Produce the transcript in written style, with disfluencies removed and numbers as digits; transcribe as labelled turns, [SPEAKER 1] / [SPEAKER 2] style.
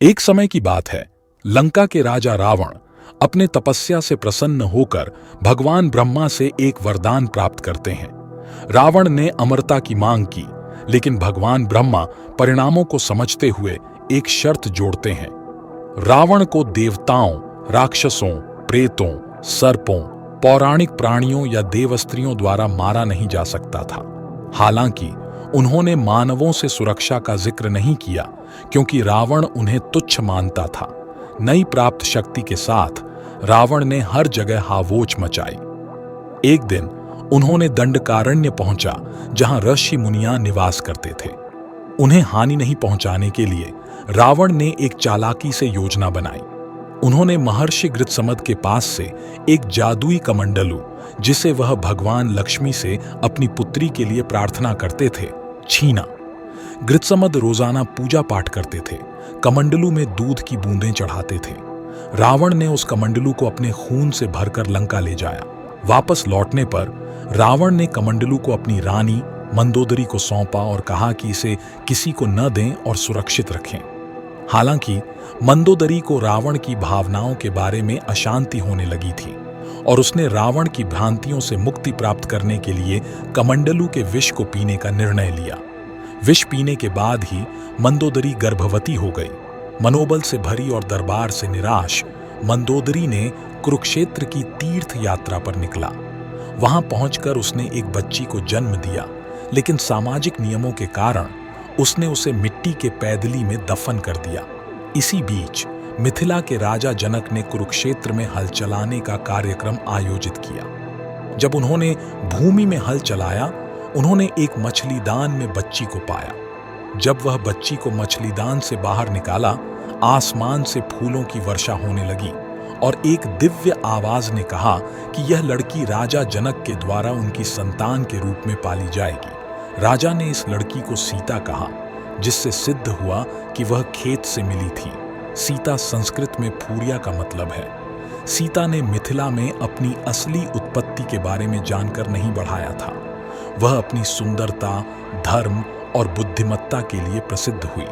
[SPEAKER 1] एक समय की बात है, लंका के राजा रावण अपने तपस्या से प्रसन्न होकर भगवान ब्रह्मा से एक वरदान प्राप्त करते हैं। रावण ने अमरता की मांग की, लेकिन भगवान ब्रह्मा परिणामों को समझते हुए एक शर्त जोड़ते हैं। रावण को देवताओं, राक्षसों, प्रेतों, सर्पों, पौराणिक प्राणियों या देवस्त्रियों द्वारा मारा नहीं जा सकता था। हालांकि उन्होंने मानवों से सुरक्षा का जिक्र नहीं किया, क्योंकि रावण उन्हें तुच्छ मानता था। नई प्राप्त शक्ति के साथ रावण ने हर जगह हावोच मचाई। एक दिन उन्होंने दंडकारण्य पहुंचा, जहां ऋषि मुनियां निवास करते थे। उन्हें हानि नहीं पहुंचाने के लिए रावण ने एक चालाकी से योजना बनाई। उन्होंने महर्षि गृत्समद के पास से एक जादुई कमंडलू, जिसे वह भगवान लक्ष्मी से अपनी पुत्री के लिए प्रार्थना करते थे, छीना। गृत्समद रोजाना पूजा पाठ करते थे, कमंडलू में दूध की बूंदें चढ़ाते थे। रावण ने उस कमंडलू को अपने खून से भरकर लंका ले जाया। वापस लौटने पर रावण ने कमंडलू को अपनी रानी मंदोदरी को सौंपा और कहा कि इसे किसी को न दें और सुरक्षित रखें। हालांकि मंदोदरी को रावण की भावनाओं के बारे में अशांति होने लगी थी और उसने रावण की भ्रांतियों से मुक्ति प्राप्त करने के लिए कमंडलू के विष को पीने का निर्णय लिया। विष पीने के बाद ही मंदोदरी गर्भवती हो गई। मनोबल से भरी और दरबार से निराश मंदोदरी ने कुरुक्षेत्र की तीर्थ यात्रा पर निकला। वहां पहुंचकर उसने एक बच्ची को जन्म दिया, लेकिन सामाजिक नियमों के कारण उसने उसे मिट्टी के पैदली में दफन कर दिया। इसी बीच मिथिला के राजा जनक ने कुरुक्षेत्र में हल चलाने का कार्यक्रम आयोजित किया। जब उन्होंने भूमि में हल चलाया, उन्होंने एक मछलीदान में बच्ची को पाया। जब वह बच्ची को मछलीदान से बाहर निकाला, आसमान से फूलों की वर्षा होने लगी और एक दिव्य आवाज ने कहा कि यह लड़की राजा जनक के द्वारा उनकी संतान के रूप में पाली जाएगी। राजा ने इस लड़की को सीता कहा, जिससे सिद्ध हुआ कि वह खेत से मिली थी। सीता संस्कृत में फूरिया का मतलब है। सीता ने मिथिला में अपनी असली उत्पत्ति के बारे में जानकर नहीं बढ़ाया था। वह अपनी सुंदरता, धर्म और बुद्धिमत्ता के लिए प्रसिद्ध हुई।